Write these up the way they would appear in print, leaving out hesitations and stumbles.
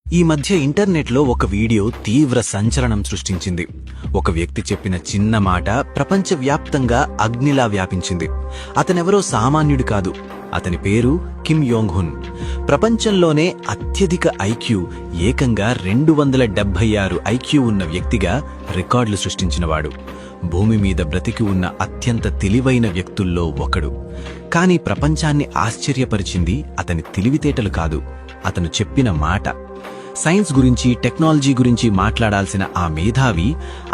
ఈ మధ్య ఇంటర్నెట్లో ఒక వీడియో తీవ్ర సంచలనం సృష్టించింది. ఒక వ్యక్తి చెప్పిన చిన్న మాట ప్రపంచవ్యాప్తంగా అగ్నిలా వ్యాపించింది. అతనెవరో సామాన్యుడు కాదు. అతని పేరు కిమ్ యోంగ్ హున్. ప్రపంచంలోనే అత్యధిక ఐక్యూ, ఏకంగా 276 ఐక్యూ ఉన్న వ్యక్తిగా రికార్డులు సృష్టించినవాడు. భూమి మీద బ్రతికి ఉన్న అత్యంత తెలివైన వ్యక్తుల్లో ఒకడు. కానీ ప్రపంచాన్ని ఆశ్చర్యపరిచింది అతని తెలివితేటలు కాదు, అతను చెప్పిన మాట. సైన్స్ గురించి, టెక్నాలజీ గురించి మాట్లాడాల్సిన ఆ మేధావి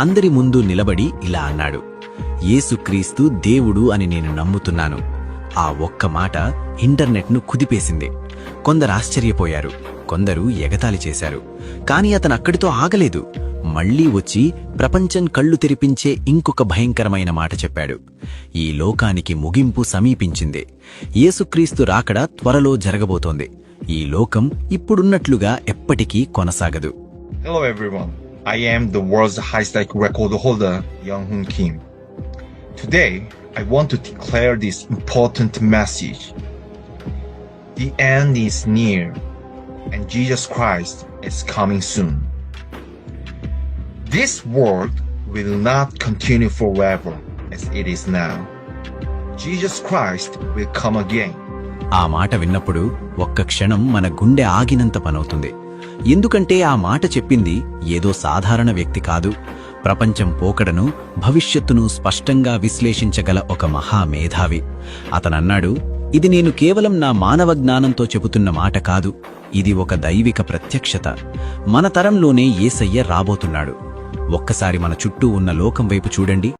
అందరి ముందు నిలబడి ఇలా అన్నాడు: యేసుక్రీస్తు దేవుడు అని నేను నమ్ముతున్నాను. ఆ ఒక్క మాట ఇంటర్నెట్ను కుదిపేసింది. కొందరు ఆశ్చర్యపోయారు, కొందరు ఎగతాళి చేశారు. కాని అతను అక్కడితో ఆగలేదు. మళ్లీ వచ్చి ప్రపంచం కళ్ళు తెరిపించే ఇంకొక భయంకరమైన మాట చెప్పాడు. ఈ లోకానికి ముగింపు సమీపించింది. యేసుక్రీస్తు రాకడ త్వరలో జరగబోతోంది. ఈ లోకం ఇప్పుడున్నట్లుగా ఎప్పటికీ కొనసాగదు. Hello everyone, I am the world's highest IQ record holder, Young Hoon Kim. Today, I want to declare this important message. The end is near, and Jesus Christ is coming soon. This world will not continue forever as it is now. Jesus Christ will come again. ఆ మాట విన్నప్పుడు ఒక్క క్షణం మన గుండె ఆగినంత పనవుతుంది. ఎందుకంటే ఆ మాట చెప్పింది ఏదో సాధారణ వ్యక్తి కాదు. ప్రపంచం పోకడను, భవిష్యత్తును స్పష్టంగా విశ్లేషించగల ఒక మహామేధావి. అతనన్నాడు, ఇది నేను కేవలం నా మానవ జ్ఞానంతో చెబుతున్న మాట కాదు, ఇది ఒక దైవిక ప్రత్యక్షత. మన తరంలోనే యేసయ్య రాబోతున్నాడు. ఒక్కసారి మన చుట్టూ ఉన్న లోకం వైపు చూడండి.